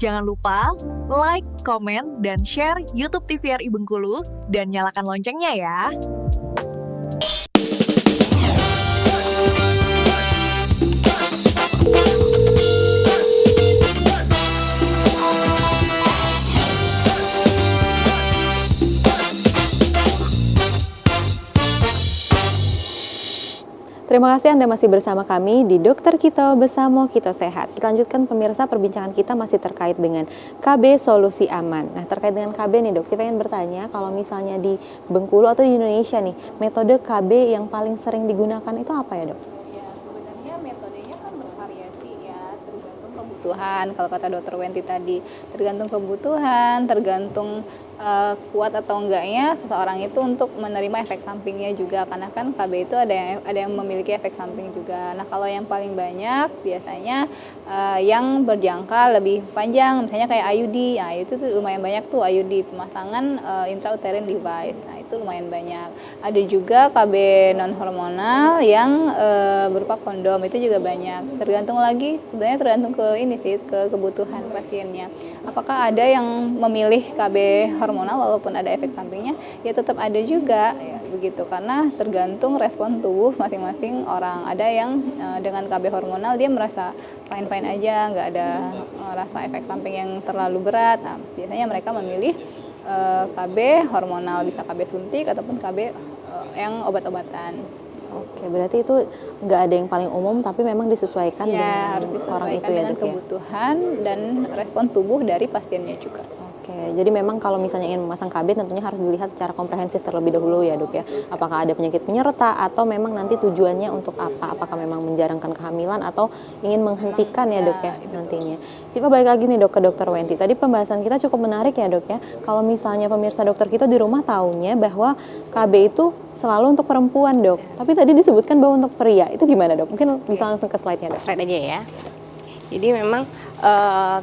Jangan lupa like, komen, dan share YouTube TVRI Bengkulu dan nyalakan loncengnya ya. Terima kasih Anda masih bersama kami di Dokter Kito Besamo Kito Sehat. Kita lanjutkan pemirsa, perbincangan kita masih terkait dengan KB Solusi Aman. Nah, terkait dengan KB nih dok, saya pengen bertanya kalau misalnya di Bengkulu atau di Indonesia nih, metode KB yang paling sering digunakan itu apa ya dok? Ya, sebenarnya metodenya kan bervariasi ya, tergantung kebutuhan. Kalau kata Dokter Wenti tadi, tergantung kebutuhan, tergantung kuat atau enggaknya seseorang itu untuk menerima efek sampingnya juga, karena kan KB itu ada yang memiliki efek samping juga. Nah, kalau yang paling banyak biasanya yang berjangka lebih panjang, misalnya kayak IUD. Nah, itu tuh lumayan banyak tuh IUD, pemasangan intrauterine device. Nah, itu lumayan banyak. Ada juga KB non hormonal yang berupa kondom, itu juga banyak. Sebenarnya tergantung ke ini sih, ke kebutuhan pasiennya. Apakah ada yang memilih KB hormonal walaupun ada efek sampingnya? Ya tetap ada juga ya, begitu, karena tergantung respon tubuh masing-masing orang. Ada yang dengan KB hormonal dia merasa fine-fine aja, nggak ada rasa efek samping yang terlalu berat. Nah, biasanya mereka memilih KB hormonal, bisa KB suntik ataupun KB yang obat-obatan. Oke, berarti itu nggak ada yang paling umum, tapi memang disesuaikan Ya, harus dengan orang itu disesuaikan ya dengan dok ya? kebutuhan dan respon tubuh dari pasiennya juga. Oke, jadi memang kalau misalnya ingin memasang KB tentunya harus dilihat secara komprehensif terlebih dahulu ya dok ya. Apakah ada penyakit penyerta atau memang nanti tujuannya untuk apa? Apakah memang menjarangkan kehamilan atau ingin menghentikan ya dok ya nantinya. Coba balik lagi nih dok ke Dokter Wenti. Tadi pembahasan kita cukup menarik ya dok ya. Kalau misalnya pemirsa dokter kita di rumah taunya bahwa KB itu selalu untuk perempuan dok. Tapi tadi disebutkan bahwa untuk pria. Itu gimana dok? Mungkin bisa langsung ke slide-nya dok. Slide aja ya. Jadi memang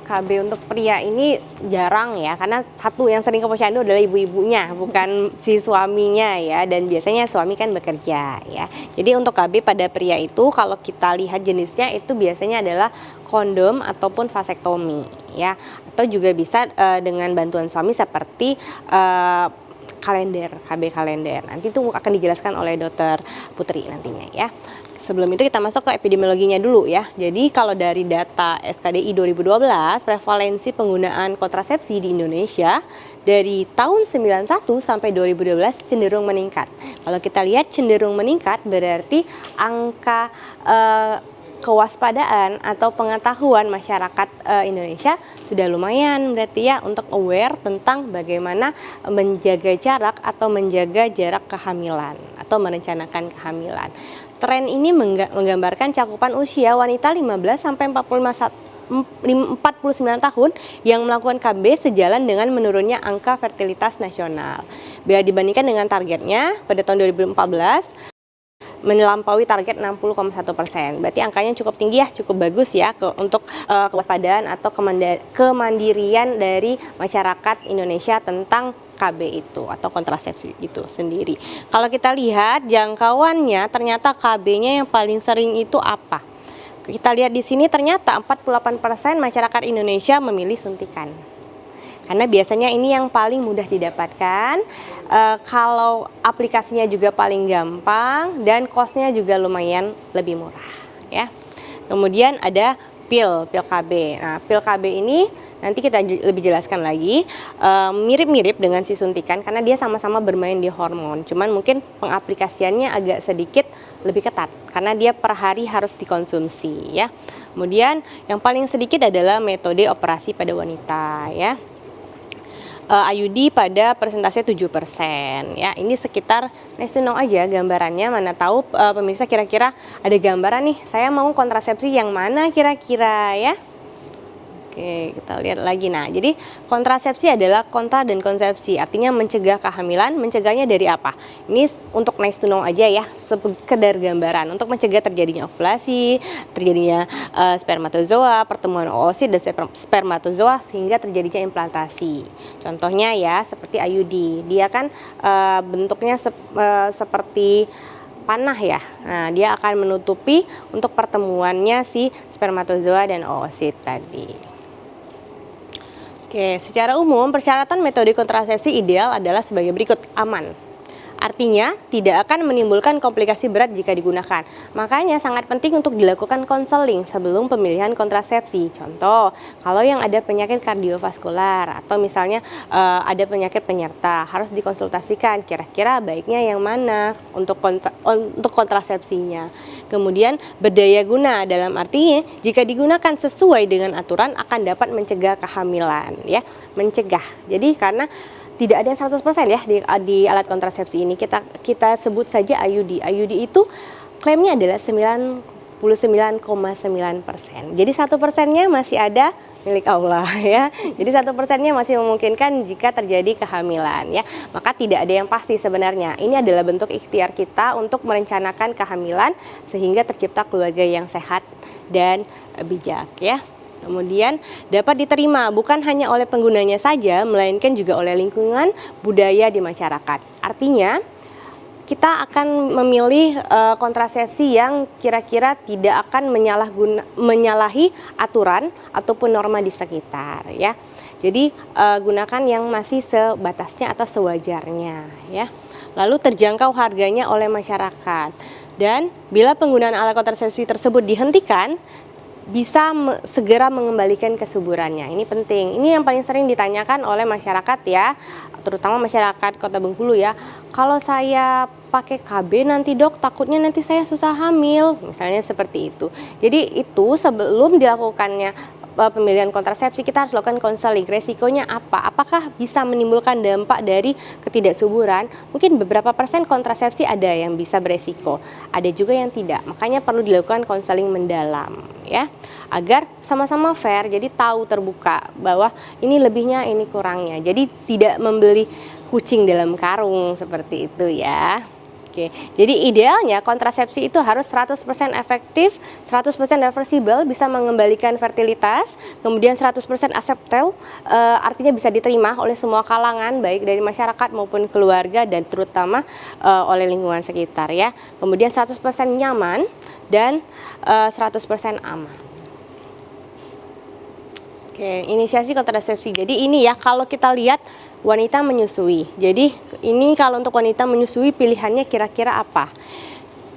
KB untuk pria ini jarang ya, karena satu yang sering ke posyandu adalah ibu-ibunya, bukan si suaminya ya, dan biasanya suami kan bekerja ya. Jadi untuk KB pada pria itu kalau kita lihat jenisnya itu biasanya adalah kondom ataupun vasektomi ya, atau juga bisa dengan bantuan suami seperti kalender, KB kalender. Nanti itu akan dijelaskan oleh Dokter Putri nantinya ya. Sebelum itu kita masuk ke epidemiologinya dulu ya. Jadi kalau dari data SKDI 2012, prevalensi penggunaan kontrasepsi di Indonesia dari tahun 91 sampai 2012 cenderung meningkat. Kalau kita lihat cenderung meningkat berarti angka kewaspadaan atau pengetahuan masyarakat Indonesia sudah lumayan berarti ya untuk aware tentang bagaimana menjaga jarak atau menjaga jarak kehamilan atau merencanakan kehamilan. Tren ini menggambarkan cakupan usia wanita 15 sampai 49 tahun yang melakukan KB sejalan dengan menurunnya angka fertilitas nasional. Bila dibandingkan dengan targetnya pada tahun 2014 melampaui target 60,1%. Berarti angkanya cukup tinggi ya, cukup bagus ya untuk kewaspadaan atau kemandirian dari masyarakat Indonesia tentang KB itu atau kontrasepsi itu sendiri. Kalau kita lihat jangkauannya, ternyata KB-nya yang paling sering itu apa? Kita lihat di sini ternyata 48% masyarakat Indonesia memilih suntikan. Karena biasanya ini yang paling mudah didapatkan, kalau aplikasinya juga paling gampang dan cost-nya juga lumayan lebih murah ya. Kemudian ada pil KB. Nah, pil KB ini nanti kita lebih jelaskan lagi, mirip-mirip dengan si suntikan karena dia sama-sama bermain di hormon. Cuman mungkin pengaplikasiannya agak sedikit lebih ketat karena dia per hari harus dikonsumsi ya. Kemudian yang paling sedikit adalah metode operasi pada wanita ya. IUD pada persentase 7% ya. Ini sekitar nice to know aja gambarannya, mana tahu pemirsa kira-kira ada gambaran nih, saya mau kontrasepsi yang mana kira-kira ya. Oke, kita lihat lagi. Nah, jadi kontrasepsi adalah kontra dan konsepsi, artinya mencegah kehamilan. Mencegahnya dari apa? Ini untuk nice to know aja ya, sekedar gambaran. Untuk mencegah terjadinya ovulasi, terjadinya spermatozoa, pertemuan oosit dan spermatozoa sehingga terjadinya implantasi. Contohnya ya, seperti IUD. Dia kan bentuknya seperti panah ya. Nah, dia akan menutupi untuk pertemuannya si spermatozoa dan oosit tadi. Oke, secara umum persyaratan metode kontrasepsi ideal adalah sebagai berikut: aman. Artinya tidak akan menimbulkan komplikasi berat jika digunakan. Makanya sangat penting untuk dilakukan konseling sebelum pemilihan kontrasepsi. Contoh, kalau yang ada penyakit kardiovaskular atau misalnya ada penyakit penyerta, harus dikonsultasikan kira-kira baiknya yang mana untuk kontrasepsinya. Kemudian berdaya guna, dalam arti jika digunakan sesuai dengan aturan akan dapat mencegah kehamilan, ya, mencegah. Jadi karena tidak ada yang 100% ya di alat kontrasepsi ini. Kita sebut saja IUD. IUD itu klaimnya adalah 99,9%. Jadi 1%-nya masih ada milik Allah, ya. Jadi 1%-nya masih memungkinkan jika terjadi kehamilan, ya. Maka tidak ada yang pasti sebenarnya. Ini adalah bentuk ikhtiar kita untuk merencanakan kehamilan sehingga tercipta keluarga yang sehat dan bijak, ya. Kemudian dapat diterima bukan hanya oleh penggunanya saja, melainkan juga oleh lingkungan budaya di masyarakat. Artinya, kita akan memilih kontrasepsi yang kira-kira tidak akan menyalahi aturan ataupun norma di sekitar, ya. Jadi gunakan yang masih sebatasnya atau sewajarnya, ya. Lalu terjangkau harganya oleh masyarakat. Dan bila penggunaan alat kontrasepsi tersebut dihentikan, bisa segera mengembalikan kesuburannya. Ini penting. Ini yang paling sering ditanyakan oleh masyarakat, ya, terutama masyarakat Kota Bengkulu, ya. Kalau saya pakai KB nanti dok, takutnya nanti saya susah hamil, misalnya seperti itu. Jadi itu sebelum dilakukannya pemilihan kontrasepsi kita harus lakukan konseling. Resikonya apa? Apakah bisa menimbulkan dampak dari ketidaksuburan? Mungkin beberapa persen kontrasepsi ada yang bisa beresiko, ada juga yang tidak. Makanya perlu dilakukan konseling mendalam, ya, agar sama-sama fair. Jadi tahu terbuka bahwa ini lebihnya, ini kurangnya. Jadi tidak membeli kucing dalam karung seperti itu, ya. Oke, jadi idealnya kontrasepsi itu harus 100% efektif, 100% reversible, bisa mengembalikan fertilitas, kemudian 100% acceptable, artinya bisa diterima oleh semua kalangan, baik dari masyarakat maupun keluarga dan terutama oleh lingkungan sekitar, ya. Kemudian 100% nyaman dan 100% aman. Oke, inisiasi kontrasepsi. Jadi ini ya, kalau kita lihat wanita menyusui. Jadi ini kalau untuk wanita menyusui pilihannya kira-kira apa?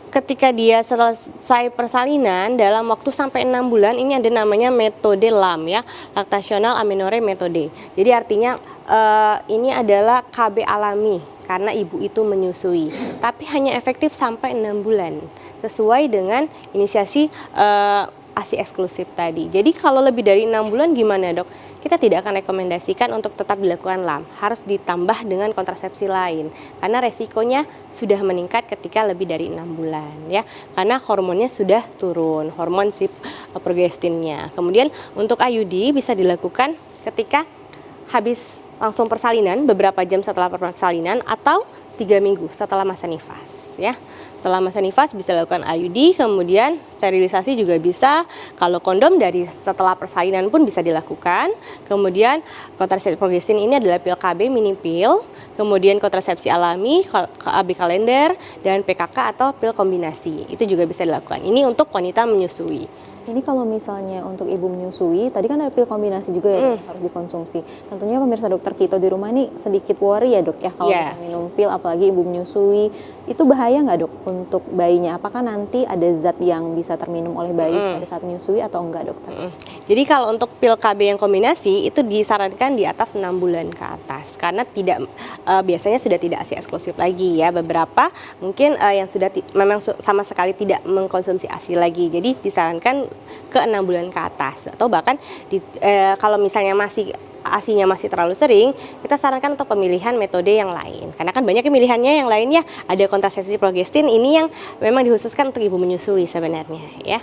Ketika dia selesai persalinan dalam waktu sampai 6 bulan, ini ada namanya metode LAM, ya, Lactational Amenorrhea Metode. Jadi artinya ini adalah KB alami karena ibu itu menyusui. Tapi hanya efektif sampai 6 bulan sesuai dengan inisiasi ASI eksklusif tadi. Jadi kalau lebih dari 6 bulan gimana dok? Kita tidak akan rekomendasikan untuk tetap dilakukan LAM. Harus ditambah dengan kontrasepsi lain. Karena resikonya sudah meningkat ketika lebih dari 6 bulan, ya. Karena hormonnya sudah turun, hormon si progestinnya. Kemudian untuk IUD bisa dilakukan ketika habis langsung persalinan, beberapa jam setelah persalinan atau 3 minggu setelah masa nifas, ya. Setelah masa nifas bisa lakukan IUD, kemudian sterilisasi juga bisa. Kalau kondom dari setelah persalinan pun bisa dilakukan. Kemudian kontrasepsi progestin ini adalah pil KB, mini pil, kemudian kontrasepsi alami, KB kalender, dan PKK atau pil kombinasi. Itu juga bisa dilakukan. Ini untuk wanita menyusui. Ini kalau misalnya untuk ibu menyusui, tadi kan ada pil kombinasi juga ya dok, harus dikonsumsi. Tentunya pemirsa dokter Kito di rumah ini sedikit worry ya dok ya kalau misalnya minum pil, apalagi ibu menyusui, itu bahaya nggak dok untuk bayinya? Apakah nanti ada zat yang bisa terminum oleh bayi pada saat menyusui atau enggak dokter? Jadi kalau untuk pil KB yang kombinasi itu disarankan di atas 6 bulan ke atas karena tidak biasanya sudah tidak ASI eksklusif lagi, ya. Beberapa mungkin yang sudah memang sama sekali tidak mengkonsumsi ASI lagi. Jadi disarankan ke 6 bulan ke atas atau bahkan kalau misalnya masih ASInya masih terlalu sering, kita sarankan untuk pemilihan metode yang lain. Karena kan banyak pilihannya yang lainnya, ada kontrasepsi progestin, ini yang memang dikhususkan untuk ibu menyusui sebenarnya, ya.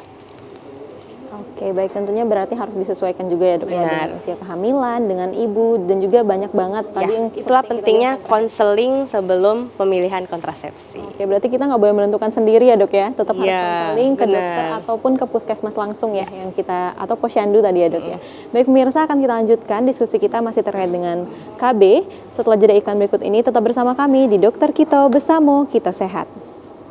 Oke, baik, tentunya berarti harus disesuaikan juga ya dok ya dengan usia kehamilan, dengan ibu, dan juga banyak banget tadi yang itulah pentingnya konseling sebelum pemilihan kontrasepsi. Oke, berarti kita nggak boleh menentukan sendiri ya dok ya, tetap harus konseling ke dokter ataupun ke puskesmas langsung ya yang kita, atau posyandu tadi ya dok ya. Baik pemirsa, akan kita lanjutkan diskusi kita masih terkait dengan KB. Setelah jeda iklan berikut ini, tetap bersama kami di Dokter Kito Besamo Kito Sehat.